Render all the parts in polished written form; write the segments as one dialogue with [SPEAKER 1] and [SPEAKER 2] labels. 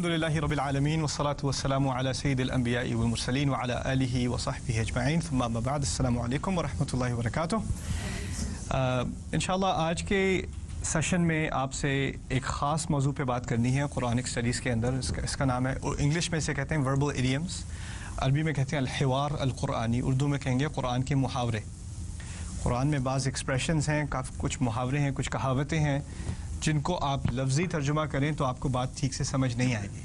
[SPEAKER 1] الحمدللہ رب العالمین والصلاة والسلام علی سید الانبیاء والمرسلین وعلی آلہ وصحبہ اجمعین ثم اما بعد السلام علیکم ورحمۃ اللہ وبرکاتہ۔ انشاءاللہ آج کے سیشن میں آپ سے ایک خاص موضوع پہ بات کرنی ہے قرآنک اسٹڈیز کے اندر۔ اس کا نام ہے، انگلش میں سے کہتے ہیں وربل ایڈیمز، عربی میں کہتے ہیں الحوار القرآنی، اردو میں کہیں گے قرآن کے محاورے۔ قرآن میں بعض ایکسپریشنز ہیں، کچھ محاورے ہیں، کچھ کہاوتیں ہیں جن کو آپ لفظی ترجمہ کریں تو آپ کو بات ٹھیک سے سمجھ نہیں آئے گی۔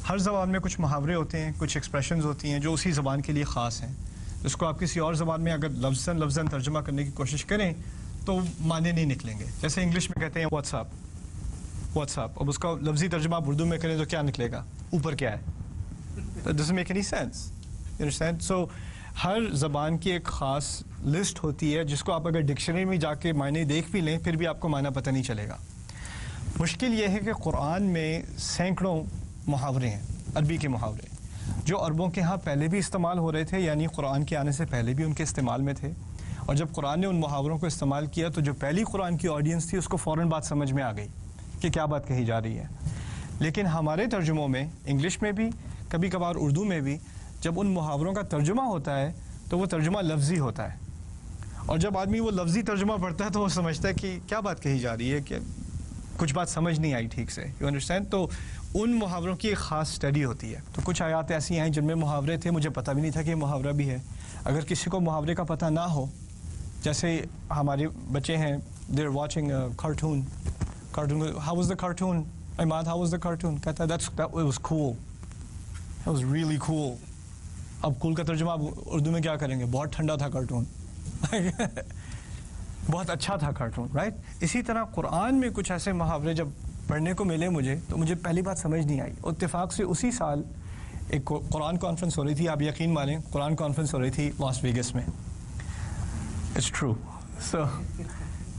[SPEAKER 1] ہر زبان میں کچھ محاورے ہوتے ہیں، کچھ ایکسپریشنز ہوتی ہیں جو اسی زبان کے لیے خاص ہیں، جس کو آپ کسی اور زبان میں اگر لفظاً ترجمہ کرنے کی کوشش کریں تو معنی نہیں نکلیں گے۔ جیسے انگلش میں کہتے ہیں واٹس اپ، اب اس کا لفظی ترجمہ آپ اردو میں کریں تو کیا نکلے گا؟ اوپر کیا ہے؟ That doesn't make any sense. You understand? So ہر زبان کی ایک خاص لسٹ ہوتی ہے جس کو آپ اگر ڈکشنری میں جا کے معنی دیکھ بھی لیں پھر بھی آپ کو معنی پتہ نہیں چلے گا۔ مشکل یہ ہے کہ قرآن میں سینکڑوں محاورے ہیں، عربی کے محاورے جو عربوں کے ہاں پہلے بھی استعمال ہو رہے تھے، یعنی قرآن کے آنے سے پہلے بھی ان کے استعمال میں تھے، اور جب قرآن نے ان محاوروں کو استعمال کیا تو جو پہلی قرآن کی آڈینس تھی اس کو فوراً بات سمجھ میں آ گئی کہ کیا بات کہی جا رہی ہے۔ لیکن ہمارے ترجموں میں، انگلش میں بھی کبھی کبھار اردو میں بھی، جب ان محاوروں کا ترجمہ ہوتا ہے تو وہ ترجمہ لفظی ہوتا ہے، اور جب آدمی وہ لفظی ترجمہ پڑھتا ہے تو وہ سمجھتا ہے کہ کیا بات کہی جا رہی ہے، کہ کچھ بات سمجھ نہیں آئی ٹھیک سے۔ You understand? تو ان محاوروں کی ایک خاص اسٹڈی ہوتی ہے۔ تو کچھ آیات ایسی ہیں جن میں محاورے تھے، مجھے پتہ بھی نہیں تھا کہ یہ محاورہ بھی ہے۔ اگر کسی کو محاورے کا پتہ نہ ہو، جیسے ہمارے بچے ہیں، they are watching cartoon, how was the cartoon Imad, how was the cartoon, کہتا ہے that was cool, that was really cool. اب کول کا ترجمہ آپ اردو میں کیا کریں گے؟ بہت ٹھنڈا تھا کارٹون، بہت اچھا تھا کارٹون، رائٹ؟ اسی طرح قرآن میں کچھ ایسے محاورے جب پڑھنے کو ملے مجھے تو مجھے پہلی بات سمجھ نہیں آئی۔ اتفاق سے اسی سال ایک قرآن کانفرنس ہو رہی تھی، آپ یقین مانیں قرآن کانفرنس ہو رہی تھی لاس ویگس میں۔ It's true.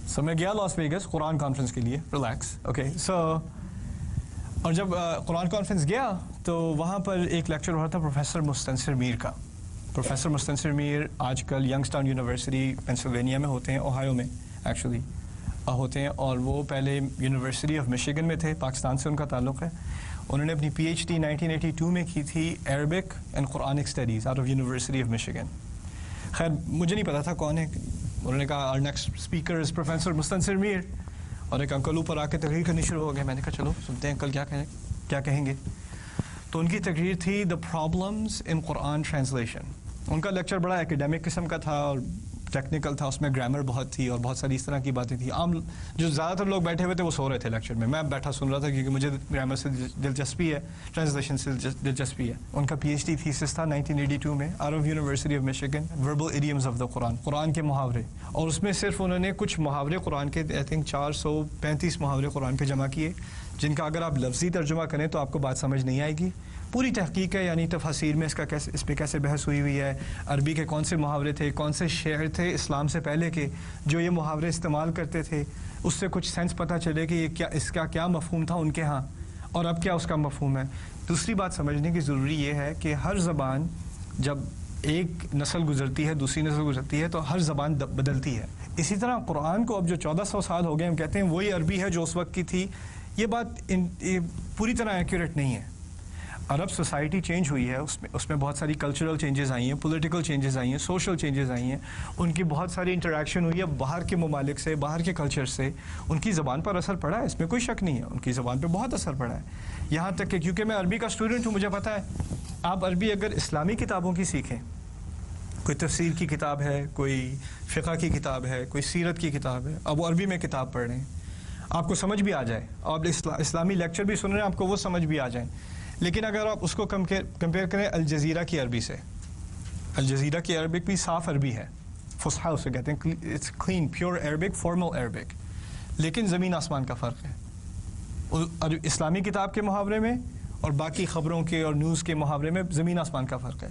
[SPEAKER 1] سو میں گیا لاس ویگس قرآن کانفرنس کے لیے، ریلیکس، اوکے۔ اور جب قرآن کانفرنس گیا تو وہاں پر ایک لیکچر ہو رہا تھا پروفیسر مستنصر میر کا۔ پروفیسر مستنصر میر آج کل ینگسٹاؤن یونیورسٹی پینسلوینیا میں ہوتے ہیں، اوہایو میں ایکچولی ہوتے ہیں، اور وہ پہلے یونیورسٹی آف مشیگن میں تھے، پاکستان سے ان کا تعلق ہے۔ انہوں نے اپنی پی ایچ ڈی 1982 میں کی تھی Arabic and Quranic studies out of university of Michigan. خیر مجھے نہیں پتا تھا کون ہے، انہوں نے کہا our next speaker is professor Mustansir Mir, اور ایک انکل اوپر آ کے تقریر کرنی شروع ہو گئے۔ میں نے کہا چلو سنتے ہیں انکل کیا کہیں گے۔ تو ان کی تقریر تھی The Problems in Quran Translation۔ ان کا لیکچر بڑا ایکیڈیمک قسم کا تھا اور ٹیکنیکل تھا، اس میں گرامر بہت تھی اور بہت ساری اس طرح کی باتیں تھیں۔ عام جو زیادہ تر لوگ بیٹھے ہوئے تھے وہ سو رہے تھے لیکچر میں بیٹھا سن رہا تھا کیونکہ مجھے گرامر سے دلچسپی ہے، ٹرانسلیشن سے دلچسپی ہے۔ ان کا پی ایچ ڈی تھیسس تھا 1982 میں، out of university of Michigan, verbal idioms of the Quran, Quran کے محاورے۔ اور اس میں صرف انہوں نے کچھ محاورے قرآن کے آئی تھنک 435 محاورے قرآن کے جمع کیے، جن کا اگر آپ لفظی ترجمہ کریں تو آپ کو بات سمجھ نہیں آئے گی۔ پوری تحقیق ہے، یعنی تفاسیر میں اس پہ کیسے بحث ہوئی ہے، عربی کے کون سے محاورے تھے، کون سے شعر تھے اسلام سے پہلے کے جو یہ محاورے استعمال کرتے تھے، اس سے کچھ سینس پتہ چلے کہ یہ اس کا کیا مفہوم تھا ان کے ہاں اور اب کیا اس کا مفہوم ہے۔ دوسری بات سمجھنے کی ضروری یہ ہے کہ ہر زبان جب ایک نسل گزرتی ہے، دوسری نسل گزرتی ہے، تو ہر زبان بدلتی ہے۔ اسی طرح قرآن کو اب جو 1400 سال ہو گئے، ہم کہتے ہیں وہی عربی ہے جو اس وقت کی تھی، یہ بات پوری طرح ایکوریٹ نہیں ہے۔ عرب سوسائٹی چینج ہوئی ہے، اس میں بہت ساری کلچرل چینجز آئی ہیں، پولیٹیکل چینجز آئی ہیں، سوشل چینجز آئی ہیں، ان کی بہت ساری انٹریکشن ہوئی ہے باہر کے ممالک سے، باہر کے کلچر سے، ان کی زبان پر اثر پڑا ہے، اس میں کوئی شک نہیں ہے، ان کی زبان پہ بہت اثر پڑا ہے۔ یہاں تک کہ کیونکہ میں عربی کا اسٹوڈنٹ ہوں، مجھے پتہ ہے آپ عربی اگر اسلامی کتابوں کی سیکھیں، کوئی تفسیر کی کتاب ہے، کوئی فقہ کی کتاب ہے، کوئی سیرت کی کتاب ہے، اب وہ عربی میں کتاب پڑھ رہے ہیں، آپ کو سمجھ بھی آ جائے، آپ اسلامی لیکچر بھی سن رہے ہیں، آپ کو وہ سمجھ بھی آ جائیں، لیکن اگر آپ اس کو کمپیئر کریں الجزیرہ کی عربی سے، الجزیرہ کی عربک بھی صاف عربی ہے، فصحا اسے کہتے ہیں، it's clean pure Arabic, formal Arabic, لیکن زمین آسمان کا فرق ہے۔ اسلامی کتاب کے محاورے میں اور باقی خبروں کے اور نیوز کے محاورے میں زمین آسمان کا فرق ہے،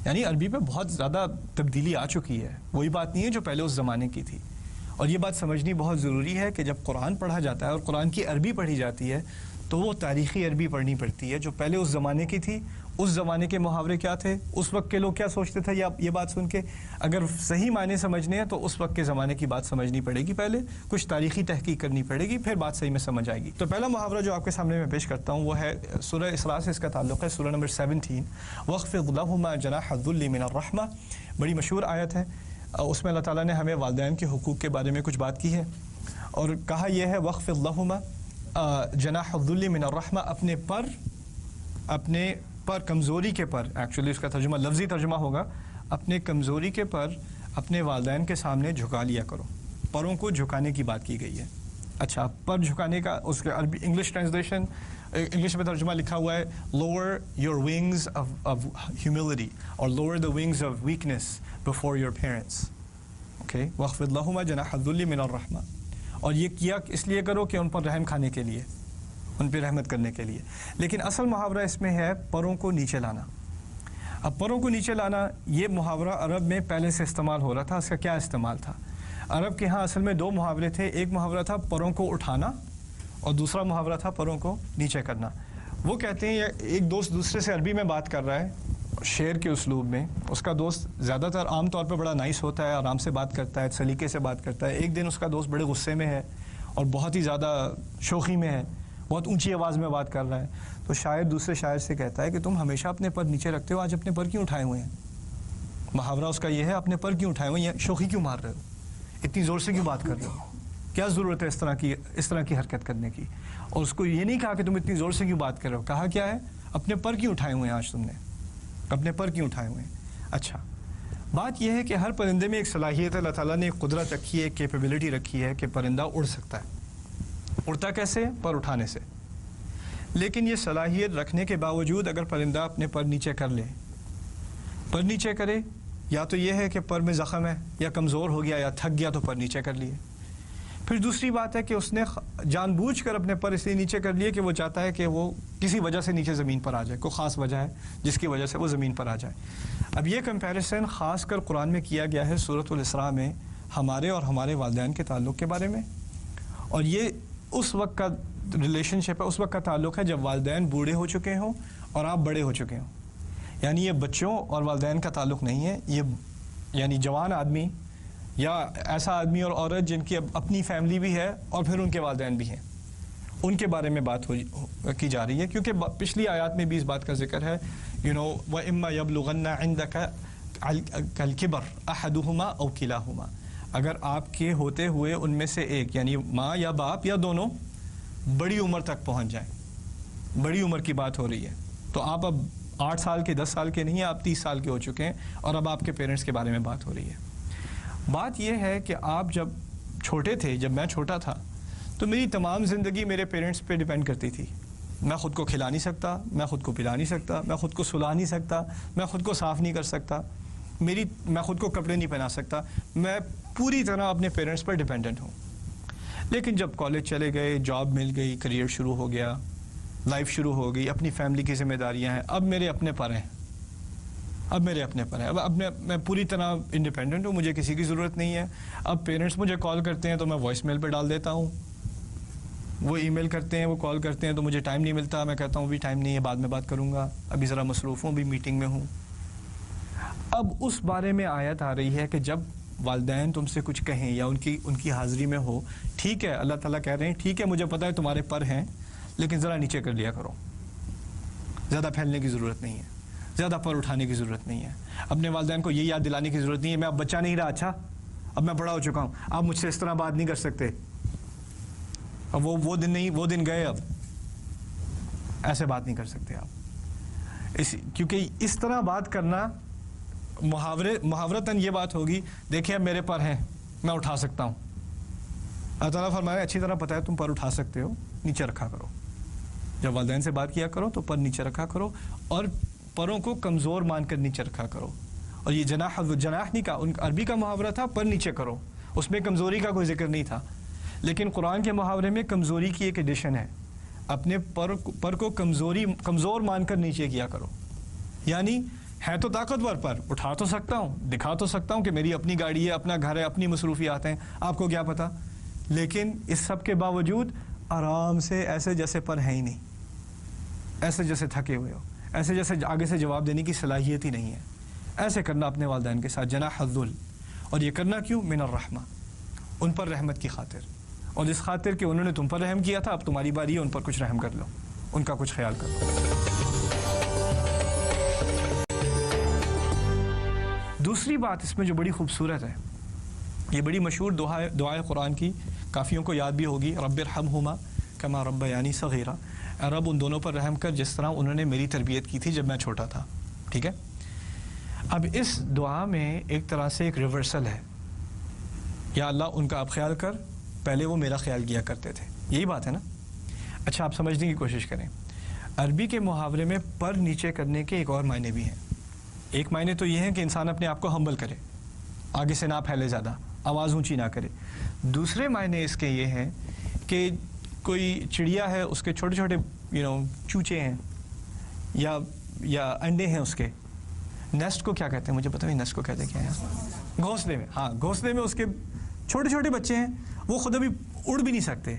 [SPEAKER 1] یعنی عربی پہ بہت زیادہ تبدیلی آ چکی ہے، وہی بات نہیں ہے جو پہلے اس زمانے کی تھی۔ اور یہ بات سمجھنی بہت ضروری ہے کہ جب قرآن پڑھا جاتا ہے اور قرآن کی عربی پڑھی جاتی ہے تو وہ تاریخی عربی پڑھنی پڑتی ہے، جو پہلے اس زمانے کی تھی اس زمانے کے محاورے کیا تھے, اس وقت کے لوگ کیا سوچتے تھے, یہ بات سن کے اگر صحیح معنی سمجھنے ہیں تو اس وقت کے زمانے کی بات سمجھنی پڑے گی, پہلے کچھ تاریخی تحقیق کرنی پڑے گی, پھر بات صحیح میں سمجھ آئے گی. تو پہلا محاورہ جو آپ کے سامنے میں پیش کرتا ہوں وہ ہے سورہ اسراء سے, اس کا تعلق ہے سورہ نمبر 17 وَاخْفِضْ لَهُمَا جَنَاحَ الذُّلِّ مِنَ الرَّحْمَةِ. بڑی مشہور آیت ہے, اس میں اللہ تعالیٰ نے ہمیں والدین کے حقوق کے بارے میں کچھ بات کی ہے اور کہا یہ ہے وَاخْفِضْ لَهُمَا جَنَاحَ الذُّلِّ مِنَ الرَّحْمَةِ, اپنے پر کمزوری کے پر, ایکچولی اس کا ترجمہ لفظی ترجمہ ہوگا اپنے کمزوری کے پر اپنے والدین کے سامنے جھکا لیا کرو. پروں کو جھکانے کی بات کی گئی ہے. اچھا, پر جھکانے کا اس کے عربی انگلش ٹرانسلیشن, انگلش میں ترجمہ لکھا ہوا ہے lower your wings of humility or lower the wings of weakness before your parents. okay, وَاخْفِضْ لَهُمَا جَنَاحَ الذُّلِّ مِنَ الرَّحْمَةِ. اور یہ کیا اس لیے کرو کہ ان پر رحم کھانے کے لیے, ان پہ رحمت کرنے کے لیے. لیکن اصل محاورہ اس میں ہے پروں کو نیچے لانا. اب پروں کو نیچے لانا یہ محاورہ عرب میں پہلے سے استعمال ہو رہا تھا. اس کا کیا استعمال تھا؟ عرب کے ہاں اصل میں دو محاورے تھے. ایک محاورہ تھا پروں کو اٹھانا اور دوسرا محاورہ تھا پروں کو نیچے کرنا. وہ کہتے ہیں ایک دوست دوسرے سے عربی میں بات کر رہا ہے شعر کے اسلوب میں, اس کا دوست زیادہ تر عام طور پہ بڑا نائس ہوتا ہے, آرام سے بات کرتا ہے, سلیقے سے بات کرتا ہے. ایک دن اس کا دوست بڑے غصے میں ہے اور بہت ہی زیادہ شوخی میں ہے, بہت اونچی آواز میں بات کر رہا ہے. تو شاعر دوسرے شاعر سے کہتا ہے کہ تم ہمیشہ اپنے پر نیچے رکھتے ہو, آج اپنے پر کیوں اٹھائے ہوئے ہیں؟ محاورہ اس کا یہ ہے اپنے پر کیوں اٹھائے ہوئے ہیں, شوخی کیوں مار رہے ہو, اتنی زور سے کیوں بات کر رہے ہو, کیا ضرورت ہے اس طرح کی حرکت کرنے کی. اور اس کو یہ نہیں کہا کہ تم اتنی زور سے کیوں بات کر رہے ہو, کہا کیا ہے اپنے پر کیوں اٹھائے ہوئے ہیں, آج تم نے اپنے پر کیوں اٹھائے ہوئے ہیں. اچھا, بات یہ ہے کہ ہر پرندے میں ایک صلاحیت ہے, اللہ تعالیٰ نے ایک قدرت رکھی ہے, ایک کیپیبلٹی رکھی ہے کہ پرندہ اڑ سکتا ہے. اڑتا کیسے؟ پر اٹھانے سے. لیکن یہ صلاحیت رکھنے کے باوجود اگر پرندہ اپنے پر نیچے کر لے, پر نیچے کرے, یا تو یہ ہے کہ پر میں زخم ہے یا کمزور ہو گیا یا تھک گیا تو پر نیچے کر لیے. پھر دوسری بات ہے کہ اس نے جان بوجھ کر اپنے پر اس لیے نیچے کر لیے کہ وہ چاہتا ہے کہ وہ کسی وجہ سے نیچے زمین پر آ جائے, کوئی خاص وجہ ہے جس کی وجہ سے وہ زمین پر آ جائے. اب یہ کمپیریسن خاص کر قرآن میں کیا گیا ہے سورۃ الاسراء میں ہمارے اور ہمارے والدین کے تعلق کے بارے میں, اور یہ اس وقت کا ریلیشن شپ ہے, اس وقت کا تعلق ہے جب والدین بوڑھے ہو چکے ہوں اور آپ بڑے ہو چکے ہوں. یعنی یہ بچوں اور والدین کا تعلق نہیں ہے, یہ یعنی جوان آدمی یا ایسا آدمی اور عورت جن کی اپنی فیملی بھی ہے اور پھر ان کے والدین بھی ہیں, ان کے بارے میں بات کی جا رہی ہے. کیونکہ پچھلی آیات میں بھی اس بات کا ذکر ہے, وَإِمَّا يَبْلُغَنَّ عِنْدَكَ الْكِبَرَ أَحَدُهُمَا أَوْ كِلَاهُمَا, اگر آپ کے ہوتے ہوئے ان میں سے ایک یعنی ماں یا باپ یا دونوں بڑی عمر تک پہنچ جائیں, بڑی عمر کی بات ہو رہی ہے, تو آپ اب 8 سال کے 10 سال کے نہیں ہیں, آپ 30 سال کے ہو چکے ہیں اور اب آپ کے پیرنٹس کے بارے میں بات ہو رہی ہے. بات یہ ہے کہ آپ جب چھوٹے تھے, جب میں چھوٹا تھا تو میری تمام زندگی میرے پیرنٹس پہ ڈیپینڈ کرتی تھی. میں خود کو کھلا نہیں سکتا, میں خود کو پلا نہیں سکتا, میں خود کو سلا نہیں سکتا, میں خود کو صاف نہیں کر سکتا, میں خود کو کپڑے نہیں پہنا سکتا, میں پوری طرح اپنے پیرنٹس پر ڈیپینڈنٹ ہوں. لیکن جب کالج چلے گئے, جاب مل گئی, کریئر شروع ہو گیا, لائف شروع ہو گئی, اپنی فیملی کی ذمہ داریاں ہیں, اب میرے اپنے پر ہیں, اب میں پوری طرح انڈیپینڈنٹ ہوں, مجھے کسی کی ضرورت نہیں ہے. اب پیرنٹس مجھے کال کرتے ہیں تو میں وائس میل پہ ڈال دیتا ہوں, وہ ای میل کرتے ہیں, وہ کال کرتے ہیں تو مجھے ٹائم نہیں ملتا, میں کہتا ہوں بھی ٹائم نہیں ہے, بعد میں بات کروں گا, ابھی ذرا مصروف ہوں, ابھی میٹنگ میں ہوں. اب اس بارے میں آیت آ رہی ہے کہ جب والدین تم سے کچھ کہیں یا ان کی حاضری میں ہو, ٹھیک ہے, اللہ تعالیٰ کہہ رہے ہیں ٹھیک ہے مجھے پتہ ہے تمہارے پر ہیں, لیکن ذرا نیچے کر لیا کرو, زیادہ پھیلنے کی ضرورت نہیں ہے, زیادہ پر اٹھانے کی ضرورت نہیں ہے. اپنے والدین کو یہ یاد دلانے کی ضرورت نہیں ہے میں اب بچہ نہیں رہا, اچھا اب میں بڑا ہو چکا ہوں, آپ مجھ سے اس طرح بات نہیں کر سکتے, اب وہ دن نہیں, وہ دن گئے, اب ایسے بات نہیں کر سکتے آپ. کیونکہ اس طرح بات کرنا محاورتاً یہ بات ہوگی دیکھیں اب میرے پر ہیں, میں اٹھا سکتا ہوں. اللہ تعالیٰ فرمایا اچھی طرح پتہ ہے تم پر اٹھا سکتے ہو, نیچے رکھا کرو. جب والدین سے بات کیا کرو تو پر نیچے رکھا کرو, اور پروں کو کمزور مان کر نیچے رکھا کرو. اور یہ جناح نہیں کا, ان عربی کا محاورہ تھا پر نیچے کرو, اس میں کمزوری کا کوئی ذکر نہیں تھا. لیکن قرآن کے محاورے میں کمزوری کی ایک ایڈیشن ہے, اپنے پر کو کمزور مان کر نیچے کیا کرو. یعنی ہے تو طاقتور, پر اٹھا تو سکتا ہوں, دکھا تو سکتا ہوں کہ میری اپنی گاڑی ہے, اپنا گھر ہے, اپنی مصروفیات ہیں, آپ کو کیا پتہ. لیکن اس سب کے باوجود آرام سے ایسے جیسے پر ہے ہی نہیں, ایسے جیسے تھکے ہوئے ہو, ایسے جیسے آگے سے جواب دینے کی صلاحیت ہی نہیں ہے. ایسے کرنا اپنے والدین کے ساتھ جناح الذل. اور یہ کرنا کیوں؟ من الرحمہ، ان پر رحمت کی خاطر، اور اس خاطر کہ انہوں نے تم پر رحم کیا تھا، اب تمہاری باری ہے ان پر کچھ رحم کر لو، ان کا کچھ خیال کر لو. دوسری بات اس میں جو بڑی خوبصورت ہے، یہ بڑی مشہور دعائے قرآن کی، کافیوں کو یاد بھی ہوگی، رب ارحمہما کما ربیانی صغیرا، اے رب ان دونوں پر رحم کر جس طرح انہوں نے میری تربیت کی تھی جب میں چھوٹا تھا. ٹھیک ہے. اب اس دعا میں ایک طرح سے ایک ریورسل ہے. یا اللہ ان کا اب خیال کر، پہلے وہ میرا خیال کیا کرتے تھے. یہی بات ہے نا. اچھا آپ سمجھنے کی کوشش کریں. عربی کے محاورے میں پر نیچے کرنے کے ایک اور معنی بھی ہیں. ایک معنی تو یہ ہے کہ انسان اپنے آپ کو ہمبل کرے، آگے سے نہ پھیلے زیادہ، آواز اونچی نہ کرے. دوسرے معنی اس کے یہ ہیں کہ کوئی چڑیا ہے، اس کے چھوٹے چھوٹے چوچے ہیں یا انڈے ہیں، اس کے نیسٹ کو کیا کہتے ہیں؟ مجھے پتہ نہیں نیسٹ کو کہتے کیا ہے. گھونسلے میں. ہاں گھونسلے میں اس کے چھوٹے چھوٹے بچے ہیں، وہ خود ابھی اڑ بھی نہیں سکتے.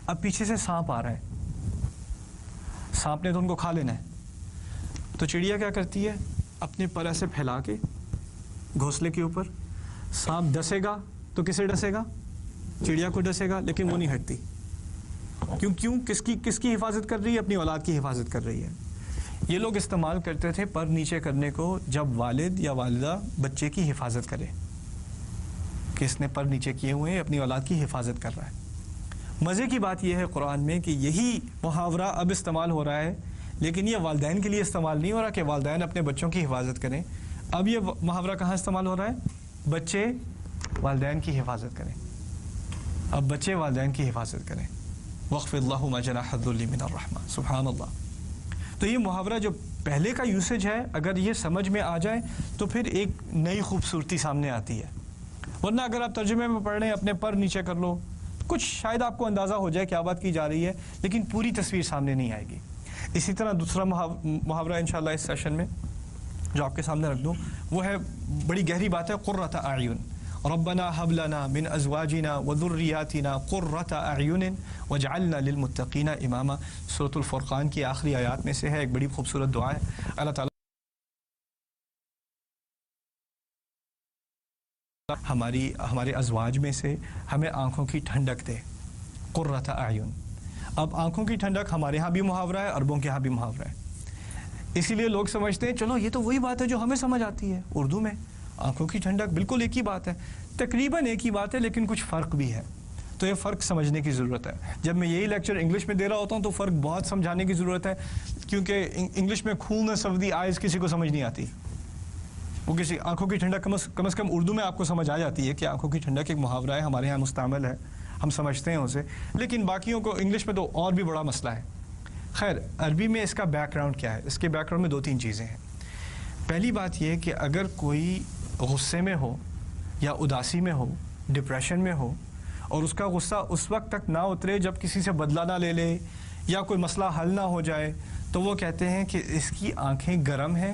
[SPEAKER 1] اب پیچھے سے سانپ آ رہا ہے، سانپ نے تو ان کو کھا لینا ہے. تو چڑیا کیا کرتی ہے؟ اپنے پر ایسے پھیلا کے گھونسلے کے اوپر، سانپ ڈسے گا تو کسے ڈسے گا؟ چڑیا کو ڈسے گا، لیکن وہ نہیں ہٹتی. کیوں؟ کس کی حفاظت کر رہی ہے؟ اپنی اولاد کی حفاظت کر رہی ہے. یہ لوگ استعمال کرتے تھے پر نیچے کرنے کو جب والد یا والدہ بچے کی حفاظت کرے، کہ اس نے پر نیچے کیے ہوئے ہیں، اپنی اولاد کی حفاظت کر رہا ہے. مزے کی بات یہ ہے قرآن میں کہ یہی محاورہ اب استعمال ہو رہا ہے، لیکن یہ والدین کے لیے استعمال نہیں ہو رہا کہ والدین اپنے بچوں کی حفاظت کریں. اب یہ محاورہ کہاں استعمال ہو رہا ہے؟ بچے والدین کی حفاظت کریں. اب بچے والدین کی حفاظت کریں. وَاخْفِضْ لَهُمَا جَنَاحَ الذُّلِّ مِنَ الرَّحْمَةِ. سبحان اللہ. تو یہ محاورہ جو پہلے کا یوسیج ہے، اگر یہ سمجھ میں آ جائے تو پھر ایک نئی خوبصورتی سامنے آتی ہے. ورنہ اگر آپ ترجمے میں پڑھ رہے ہیں اپنے پر نیچے کر لو، کچھ شاید آپ کو اندازہ ہو جائے کیا بات کی جا رہی ہے، لیکن پوری تصویر سامنے نہیں آئے گی. اسی طرح دوسرا محاورہ انشاءاللہ اس سیشن میں جو آپ کے سامنے رکھ دوں، وہ ہے بڑی گہری بات ہے، قرۃ اعین. ربنا هب لنا من ازواجنا وذرياتنا قرۃ اعین واجعلنا للمتقین اماما. سورۃ الفرقان کی آخری آیات میں سے ہے، ایک بڑی خوبصورت دعا ہے. اللہ تعالیٰ ہمارے ازواج میں سے ہمیں آنکھوں کی ٹھنڈک دے. قرۃ اعین. اب آنکھوں کی ٹھنڈک ہمارے ہاں بھی محاورہ ہے، عربوں کے ہاں بھی محاورہ ہے. اسی لیے لوگ سمجھتے ہیں چلو یہ تو وہی بات ہے جو ہمیں سمجھ آتی ہے اردو میں. آنکھوں کی ٹھنڈک بالکل ایک ہی بات ہے، تقریباً ایک ہی بات ہے، لیکن کچھ فرق بھی ہے. تو یہ فرق سمجھنے کی ضرورت ہے. جب میں یہی لیکچر انگلش میں دے رہا ہوتا ہوں تو فرق بہت سمجھانے کی ضرورت ہے، کیونکہ انگلش میں کولنس آف دی آئیز کسی کو سمجھ نہیں آتی. وہ کسی آنکھوں کی ٹھنڈک کم از کم اردو میں آپ کو سمجھ آ جاتی ہے کہ آنکھوں کی ٹھنڈک ایک محاورہ ہے، ہمارے یہاں مستعمل ہے، ہم سمجھتے ہیں اسے. لیکن باقیوں کو انگلش میں تو اور بھی بڑا مسئلہ ہے. خیر، عربی میں اس کا بیک گراؤنڈ کیا ہے؟ اس کے بیک گراؤنڈ میں 2-3 چیزیں ہیں. پہلی بات یہ کہ اگر کوئی غصے میں ہو یا اداسی میں ہو، ڈپریشن میں ہو، اور اس کا غصہ اس وقت تک نہ اترے جب کسی سے بدلہ نہ لے لے یا کوئی مسئلہ حل نہ ہو جائے، تو وہ کہتے ہیں کہ اس کی آنکھیں گرم ہیں،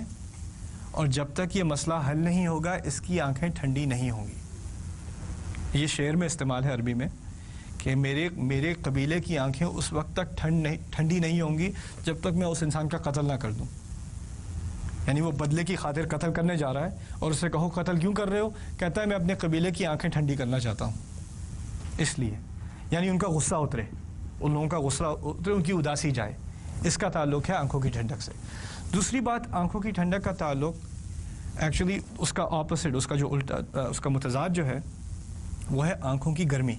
[SPEAKER 1] اور جب تک یہ مسئلہ حل نہیں ہوگا اس کی آنکھیں ٹھنڈی نہیں ہوں گی. یہ شعر میں استعمال ہے عربی میں کہ میرے قبیلے کی آنکھیں اس وقت تک ٹھنڈی نہیں ہوں گی جب تک میں اس انسان کا قتل نہ کر دوں. یعنی وہ بدلے کی خاطر قتل کرنے جا رہا ہے، اور اسے کہو قتل کیوں کر رہے ہو؟ کہتا ہے میں اپنے قبیلے کی آنکھیں ٹھنڈی کرنا چاہتا ہوں. اس لیے یعنی ان کا غصہ اترے، ان لوگوں کا غصہ اترے، ان کی اداسی جائے. اس کا تعلق ہے آنکھوں کی ٹھنڈک سے. دوسری بات، آنکھوں کی ٹھنڈک کا تعلق ایکچولی اس کا اپوزٹ، اس کا جو الٹا، اس کا متضاد جو ہے وہ ہے آنکھوں کی گرمی.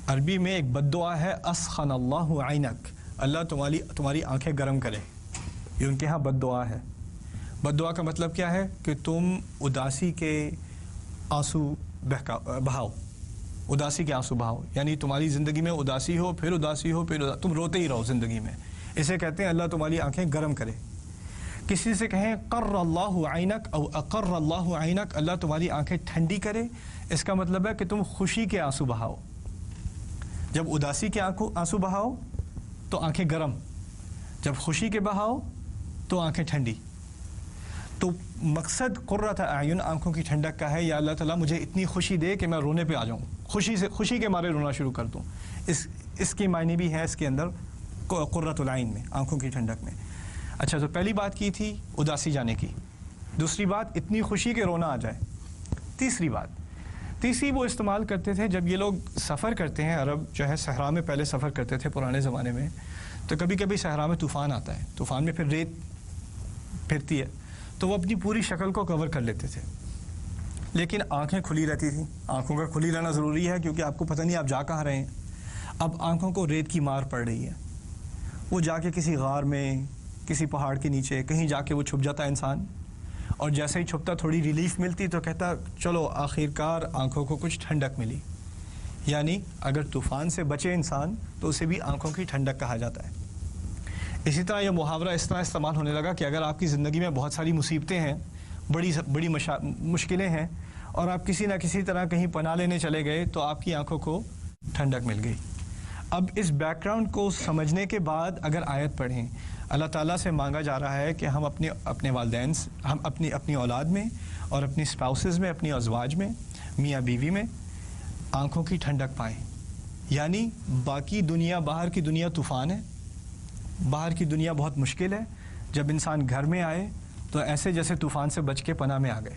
[SPEAKER 1] عربی میں ایک بد دعا ہے، اسخن اللہ عینک، اللہ تمہاری آنکھیں گرم کرے. یہ ان کے ہاں بد دعا ہے. بد دعا کا مطلب کیا ہے؟ کہ تم اداسی کے آنسو بہاؤ، اداسی کے آنسو بہاؤ. یعنی تمہاری زندگی میں اداسی ہو، پھر اداسی ہو، پھر تم روتے ہی رہو زندگی میں. اسے کہتے ہیں اللہ تمہاری آنکھیں گرم کرے. کسی سے کہیں قر اللہ عینک او اقر اللہ عینک، اللہ تمہاری آنکھیں ٹھنڈی کرے، اس کا مطلب ہے کہ تم خوشی کے آنسو بہاؤ. جب اداسی کے آنسو بہاؤ تو آنکھیں گرم، جب خوشی کے بہاؤ تو آنکھیں ٹھنڈی. تو مقصد قرۃ اعین، آنکھوں کی ٹھنڈک کا ہے، یا اللہ تعالیٰ مجھے اتنی خوشی دے کہ میں رونے پہ آ جاؤں، خوشی کے مارے رونا شروع کر دوں. اس کی معنی بھی ہے اس کے اندر قرۃ العین میں، آنکھوں کی ٹھنڈک میں. اچھا تو پہلی بات کی تھی اداسی جانے کی، دوسری بات اتنی خوشی کہ رونا آ جائے، تیسری وہ استعمال کرتے تھے جب یہ لوگ سفر کرتے ہیں، عرب جو ہے صحرا میں پہلے سفر کرتے تھے پرانے زمانے میں، تو کبھی کبھی صحرا میں طوفان آتا ہے، طوفان میں پھر ریت پھرتی ہے، تو وہ اپنی پوری شکل کو کور کر لیتے تھے، لیکن آنکھیں کھلی رہتی تھیں. آنکھوں کا کھلی رہنا ضروری ہے کیونکہ آپ کو پتہ نہیں آپ جا کہاں رہے ہیں. اب آنکھوں کو ریت کی مار پڑ رہی ہے، وہ جا کے کسی غار میں، کسی پہاڑ کے نیچے کہیں جا کے وہ چھپ جاتا ہے انسان، اور جیسے ہی چھپتا تھوڑی ریلیف ملتی تو کہتا چلو آخرکار آنکھوں کو کچھ ٹھنڈک ملی. یعنی اگر طوفان سے بچے انسان تو اسے بھی آنکھوں کی ٹھنڈک کہا جاتا ہے. اسی طرح یہ محاورہ اس طرح استعمال ہونے لگا کہ اگر آپ کی زندگی میں بہت ساری مصیبتیں ہیں، بڑی مشکلیں ہیں، اور آپ کسی نہ کسی طرح کہیں پناہ لینے چلے گئے تو آپ کی آنکھوں کو ٹھنڈک مل گئی. اب اس بیک گراؤنڈ کو سمجھنے کے بعد اگر آیت پڑھیں، اللہ تعالیٰ سے مانگا جا رہا ہے کہ ہم اپنے والدین، ہم اپنی اولاد میں اور اپنی اسپاؤسز میں، اپنی ازواج میں، میاں بیوی میں آنکھوں کی ٹھنڈک پائیں. یعنی باقی دنیا، باہر کی دنیا طوفان ہے، باہر کی دنیا بہت مشکل ہے، جب انسان گھر میں آئے تو ایسے جیسے طوفان سے بچ کے پناہ میں آ گئے.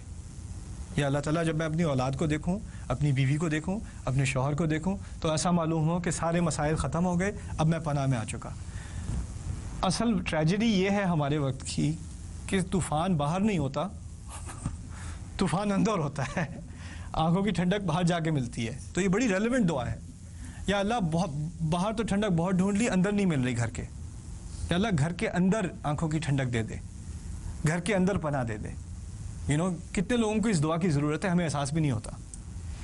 [SPEAKER 1] یا اللہ تعالیٰ جب میں اپنی اولاد کو دیکھوں، اپنی بیوی کو دیکھوں، اپنے شوہر کو دیکھوں تو ایسا معلوم ہو کہ سارے مسائل ختم ہو گئے، اب میں پناہ میں آ چکا. اصل ٹریجڈی یہ ہے ہمارے وقت کی کہ طوفان باہر نہیں ہوتا، طوفان اندر ہوتا ہے. آنکھوں کی ٹھنڈک باہر جا کے ملتی ہے. تو یہ بڑی ریلیونٹ دعا ہے. یا اللہ باہر تو ٹھنڈک بہت ڈھونڈ لی، اندر نہیں مل رہی گھر کے. یا اللہ گھر کے اندر آنکھوں کی ٹھنڈک دے دے، گھر کے اندر پناہ دے دے. کتنے لوگوں کو اس دعا کی ضرورت ہے، ہمیں احساس بھی نہیں ہوتا.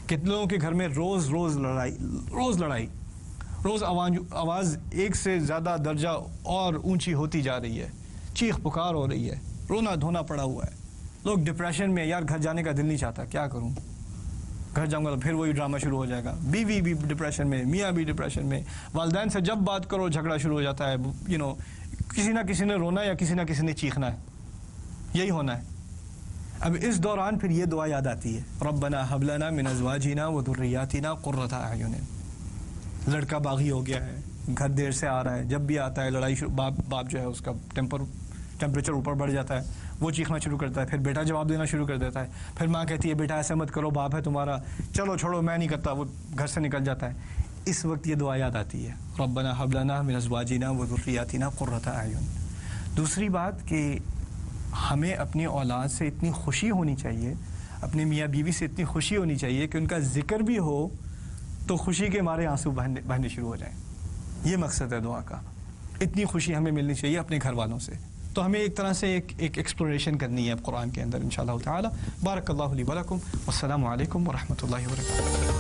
[SPEAKER 1] کتنے لوگوں کے گھر میں روز لڑائی، روز آواز ایک سے زیادہ درجہ اور اونچی ہوتی جا رہی ہے، چیخ پکار ہو رہی ہے، رونا دھونا پڑا ہوا ہے. لوگ ڈپریشن میں، یار گھر جانے کا دل نہیں چاہتا، کیا کروں، گھر جاؤں گا تو پھر وہی ڈرامہ شروع ہو جائے گا. بیوی بھی ڈپریشن میں، میاں بھی ڈپریشن میں، والدین سے جب بات کرو جھگڑا شروع ہو جاتا ہے. کسی نہ کسی نے رونا یا کسی نہ کسی نے چیخنا ہے، یہی ہونا ہے. اب اس دوران پھر یہ دعا یاد آتی ہے، ربنا هب لنا من ازواجنا وذریاتنا قرۃ اعین. لڑکا باغی ہو گیا ہے، گھر دیر سے آ رہا ہے، جب بھی آتا ہے لڑائی باپ جو ہے اس کا ٹیمپریچر اوپر بڑھ جاتا ہے، وہ چیخنا شروع کرتا ہے. پھر بیٹا جواب دینا شروع کر دیتا ہے. پھر ماں کہتی ہے بیٹا ایسے مت کرو، باپ ہے تمہارا، چلو چھوڑو میں نہیں کرتا، وہ گھر سے نکل جاتا ہے. اس وقت یہ دعا یاد آتی ہے، ربنا هب لنا من ازواجنا وذریاتنا قرۃ اعین. دوسری بات کہ ہمیں اپنی اولاد سے اتنی خوشی ہونی چاہیے، اپنے میاں بیوی سے اتنی خوشی ہونی چاہیے کہ ان کا ذکر بھی ہو تو خوشی کے مارے آنسو بہنے شروع ہو جائیں. یہ مقصد ہے دعا کا. اتنی خوشی ہمیں ملنی چاہیے اپنے گھر والوں سے. تو ہمیں ایک طرح سے ایک ایکسپلوریشن کرنی ہے قرآن کے اندر انشاءاللہ تعالی. بارک اللہ لی ولکم، والسلام علیکم ورحمۃ اللہ وبرکاتہ.